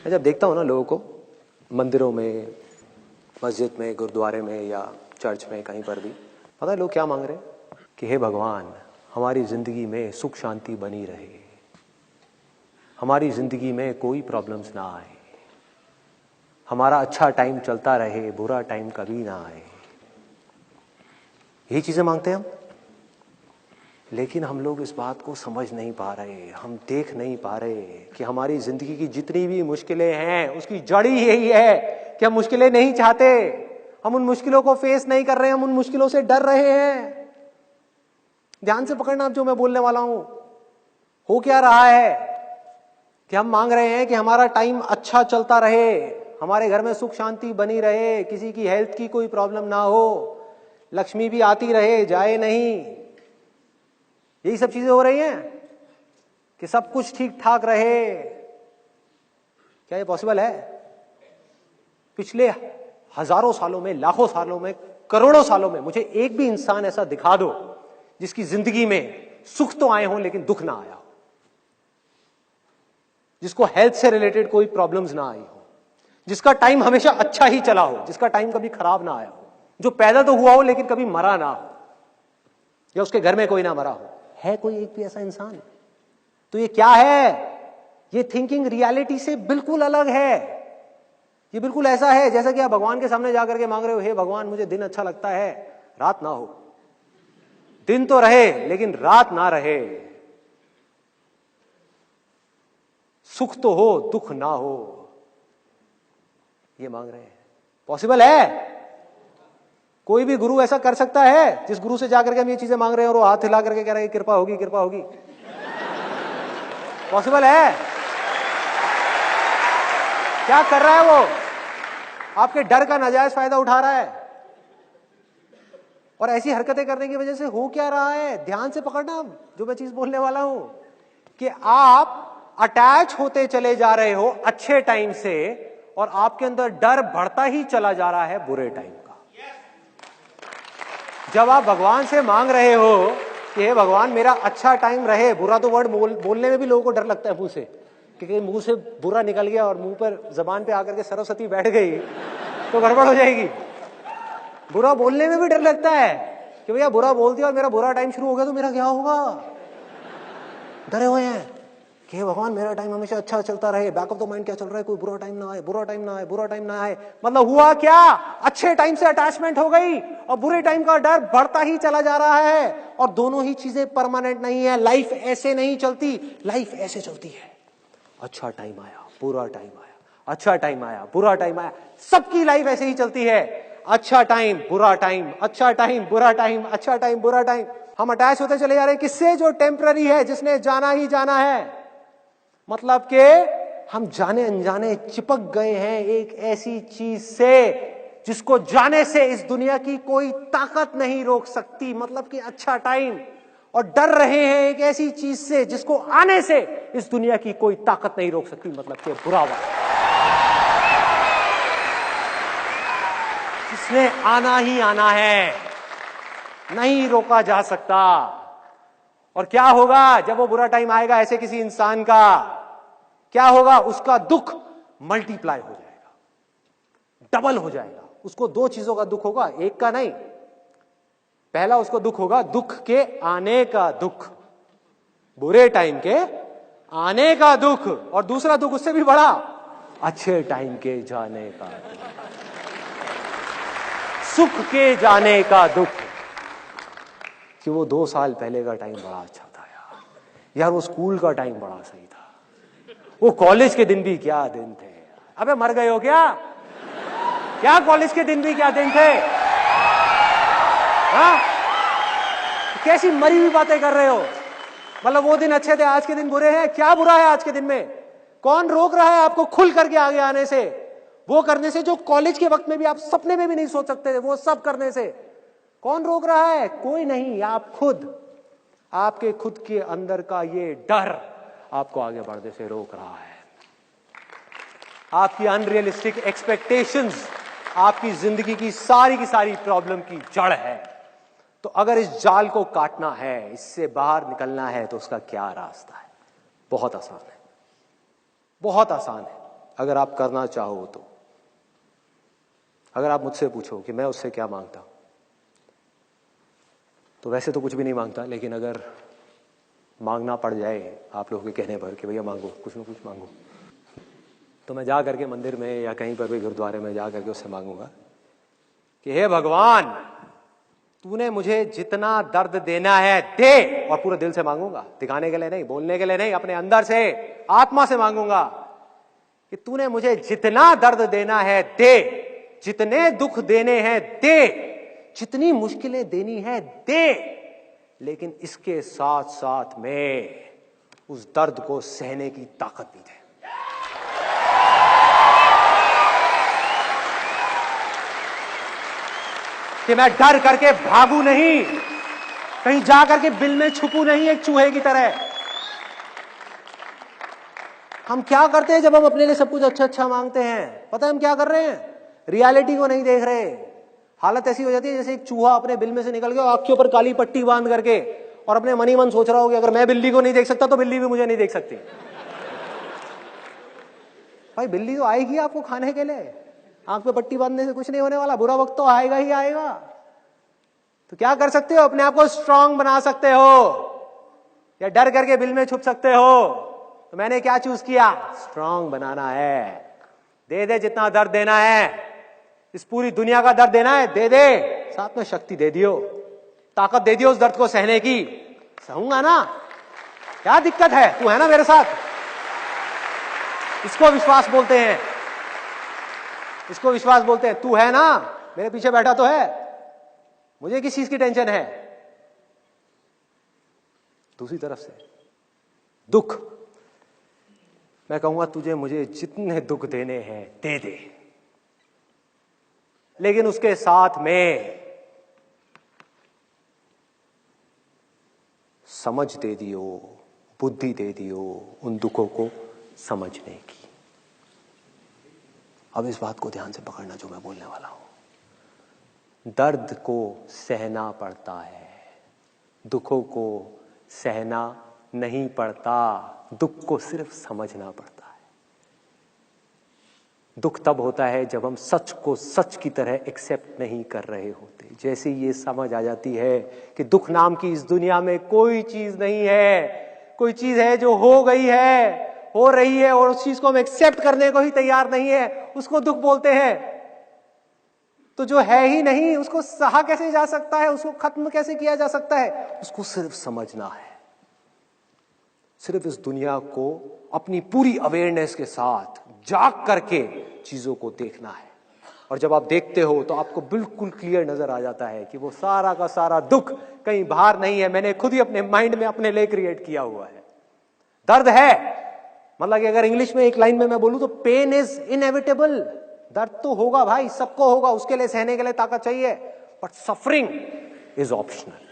मैं जब देखता हूँ ना लोगों को मंदिरों में, मस्जिद में, गुरुद्वारे में या चर्च में, कहीं पर भी, पता है लोग क्या मांग रहे हैं कि हे भगवान, हमारी जिंदगी में सुख शांति बनी रहे, हमारी जिंदगी में कोई प्रॉब्लम्स ना आए, हमारा अच्छा टाइम चलता रहे, बुरा टाइम कभी ना आए। यही चीजें मांगते हैं हम। लेकिन हम लोग इस बात को समझ नहीं पा रहे, हम देख नहीं पा रहे कि हमारी जिंदगी की जितनी भी मुश्किलें हैं उसकी जड़ ही यही है कि हम मुश्किलें नहीं चाहते, हम उन मुश्किलों को फेस नहीं कर रहे, हम उन मुश्किलों से डर रहे हैं। ध्यान से पकड़ना जो मैं बोलने वाला हूं। हो क्या रहा है कि हम मांग रहे हैं कि हमारा टाइम अच्छा चलता रहे, हमारे घर में सुख शांति बनी रहे, किसी की हेल्थ की कोई प्रॉब्लम ना हो, लक्ष्मी भी आती रहे जाए नहीं। यही सब चीजें हो रही हैं कि सब कुछ ठीक ठाक रहे। क्या ये पॉसिबल है? पिछले हजारों सालों में, लाखों सालों में, करोड़ों सालों में मुझे एक भी इंसान ऐसा दिखा दो जिसकी जिंदगी में सुख तो आए हों लेकिन दुख ना आया हो, जिसको हेल्थ से रिलेटेड कोई प्रॉब्लम्स ना आई हो, जिसका टाइम हमेशा अच्छा ही चला हो, जिसका टाइम कभी खराब ना आया हो, जो पैदा तो हुआ हो लेकिन कभी मरा ना हो, या उसके घर में कोई ना मरा हो। है कोई एक भी ऐसा इंसान? तो ये क्या है? ये थिंकिंग रियलिटी से बिल्कुल अलग है। ये बिल्कुल ऐसा है जैसा कि आप भगवान के सामने जाकर के मांग रहे हो, हे भगवान मुझे दिन अच्छा लगता है, रात ना हो। दिन तो रहे लेकिन रात ना रहे, सुख तो हो दुख ना हो, ये मांग रहे हैं। पॉसिबल है? कोई भी गुरु ऐसा कर सकता है जिस गुरु से जाकर के हम ये चीजें मांग रहे हैं और वो हाथ हिला करके कह रहे हैं कृपा होगी कृपा होगी? पॉसिबल है? क्या कर रहा है वो? आपके डर का नाजायज फायदा उठा रहा है। और ऐसी हरकतें करने की वजह से हो क्या रहा है? ध्यान से पकड़ना जो मैं चीज बोलने वाला हूं कि आप अटैच होते चले जा रहे हो अच्छे टाइम से और आपके अंदर डर बढ़ता ही चला जा रहा है बुरे टाइम का। जब आप भगवान से मांग रहे हो कि हे भगवान मेरा अच्छा टाइम रहे, बुरा तो वर्ड बोलने में भी लोगों को डर लगता है मुंह से, क्योंकि मुंह से बुरा निकल गया और मुंह पर जबान पे आकर के सरस्वती बैठ गई तो गड़बड़ हो जाएगी। बुरा बोलने में भी डर लगता है कि भैया बुरा बोल दिया और मेरा बुरा टाइम शुरू हो गया तो मेरा क्या होगा। डरे हुए हैं कि भगवान मेरा टाइम हमेशा अच्छा चलता रहे, बैक ऑफ द माइंड क्या चल रहा है, कोई बुरा टाइम ना आए, बुरा टाइम ना आए, बुरा टाइम ना आए। मतलब हुआ क्या? अच्छे टाइम से अटैचमेंट हो गई और बुरे टाइम का डर बढ़ता ही चला जा रहा है। और दोनों ही चीजें परमानेंट नहीं है। लाइफ ऐसे नहीं चलती, लाइफ ऐसे चलती है। अच्छा टाइम आया, बुरा टाइम आया, अच्छा टाइम आया, बुरा टाइम आया। सबकी लाइफ ऐसे ही चलती है। अच्छा टाइम, बुरा टाइम, अच्छा टाइम, बुरा टाइम, अच्छा टाइम, बुरा टाइम। हम अटैच होते चले जा रहे हैं किससे? जो टेम्पररी है, जिसने जाना ही जाना है। मतलब कि हम जाने अनजाने चिपक गए हैं एक ऐसी चीज से जिसको जाने से इस दुनिया की कोई ताकत नहीं रोक सकती। मतलब कि अच्छा टाइम, और डर रहे हैं एक ऐसी चीज से जिसको आने से इस दुनिया की कोई ताकत नहीं रोक सकती। मतलब कि बुरा वक्त, जिसने आना ही आना है, नहीं रोका जा सकता। और क्या होगा जब वो बुरा टाइम आएगा ऐसे किसी इंसान का? क्या होगा? उसका दुख मल्टीप्लाई हो जाएगा, डबल हो जाएगा। उसको दो चीजों का दुख होगा, एक का नहीं। पहला उसको दुख होगा दुख के आने का दुख, बुरे टाइम के आने का दुख, और दूसरा दुख उससे भी बड़ा, अच्छे टाइम के जाने का दुख, सुख के जाने का दुख। कि वो 2 साल पहले का टाइम बड़ा अच्छा था यार, वो स्कूल का टाइम बड़ा सही था, वो कॉलेज के दिन भी क्या दिन थे। अबे मर गए हो क्या? क्या कॉलेज के दिन भी क्या दिन थे? हाँ? कैसी मरी हुई बातें कर रहे हो? मतलब वो दिन अच्छे थे, आज के दिन बुरे हैं। क्या बुरा है आज के दिन में? कौन रोक रहा है आपको खुल करके आगे आने से, वो करने से जो कॉलेज के वक्त में भी आप सपने में भी नहीं सोच सकते थे, वो सब करने से? कौन रोक रहा है? कोई नहीं, आप खुद। आपके खुद के अंदर का ये डर आपको आगे बढ़ने से रोक रहा है। आपकी अनरियलिस्टिक एक्सपेक्टेशंस आपकी जिंदगी की सारी प्रॉब्लम की जड़ है। तो अगर इस जाल को काटना है, इससे बाहर निकलना है, तो उसका क्या रास्ता है? बहुत आसान है, बहुत आसान है। अगर आप करना चाहो तो। अगर आप मुझसे पूछो कि मैं उससे क्या मांगता, तो वैसे तो कुछ भी नहीं मांगता, लेकिन अगर मांगना पड़ जाए आप लोगों के कहने पर कि भैया मांगो, कुछ ना कुछ मांगो, तो मैं जा करके मंदिर में या कहीं पर भी गुरुद्वारे में जा करके उससे मांगूंगा कि हे भगवान, तूने मुझे जितना दर्द देना है दे। और पूरे दिल से मांगूंगा, दिखाने के लिए नहीं, बोलने के लिए नहीं, अपने अंदर से, आत्मा से मांगूंगा कि तूने मुझे जितना दर्द देना है दे, जितने दुख देने हैं दे, जितनी मुश्किलें देनी है दे, लेकिन इसके साथ साथ में उस दर्द को सहने की ताकत भी दे। कि मैं डर करके भागू नहीं, कहीं जा करके बिल में छुपू नहीं एक चूहे की तरह। हम क्या करते हैं जब हम अपने लिए सब कुछ अच्छा अच्छा मांगते हैं? पता है हम क्या कर रहे हैं? रियलिटी को नहीं देख रहे। हालत ऐसी हो जाती है जैसे एक चूहा अपने बिल में से निकल गया, आंख के ऊपर काली पट्टी बांध करके, और अपने मन ही मन सोच रहा हो कि अगर मैं बिल्ली को नहीं देख सकता तो बिल्ली भी मुझे नहीं देख सकती। भाई बिल्ली तो आएगी आपको खाने के लिए, आंख पे पट्टी बांधने से कुछ नहीं होने वाला, बुरा वक्त तो आएगा ही आएगा। तो क्या कर सकते हो? अपने आप को स्ट्रांग बना सकते हो, या डर करके बिल में छुप सकते हो। तो मैंने क्या चूज किया? स्ट्रांग बनाना है। दे दे जितना दर्द देना है, इस पूरी दुनिया का दर्द देना है दे दे, साथ में शक्ति दे दियो, ताकत दे दियो उस दर्द को सहने की। सहूंगा ना, क्या दिक्कत है? तू है ना मेरे साथ। इसको विश्वास बोलते हैं, इसको विश्वास बोलते हैं। तू है ना, मेरे पीछे बैठा तो है, मुझे किस चीज की टेंशन है? दूसरी तरफ से दुख, मैं कहूंगा तुझे मुझे जितने दुख देने हैं दे दे, लेकिन उसके साथ में समझ दे दियो, बुद्धि दे दियो उन दुखों को समझने की। अब इस बात को ध्यान से पकड़ना जो मैं बोलने वाला हूं। दर्द को सहना पड़ता है, दुखों को सहना नहीं पड़ता, दुख को सिर्फ समझना पड़ता है। दुख तब होता है जब हम सच को सच की तरह एक्सेप्ट नहीं कर रहे होते। जैसे ये समझ आ जाती है कि दुख नाम की इस दुनिया में कोई चीज नहीं है, कोई चीज है जो हो गई है, हो रही है, और उस चीज को हम एक्सेप्ट करने को ही तैयार नहीं है, उसको दुख बोलते हैं। तो जो है ही नहीं उसको सहा कैसे जा सकता है, उसको खत्म कैसे किया जा सकता है? उसको सिर्फ समझना है, सिर्फ इस दुनिया को अपनी पूरी अवेयरनेस के साथ जाग करके चीजों को देखना है। और जब आप देखते हो तो आपको बिल्कुल क्लियर नजर आ जाता है कि वो सारा का सारा दुख कहीं बाहर नहीं है, मैंने खुद ही अपने माइंड में अपने लिए क्रिएट किया हुआ है। दर्द है, मतलब कि अगर इंग्लिश में एक लाइन में मैं बोलूं तो पेन इज इनएविटेबल। दर्द तो होगा भाई, सबको होगा, उसके लिए सहने के लिए ताकत चाहिए, बट सफरिंग इज ऑप्शनल।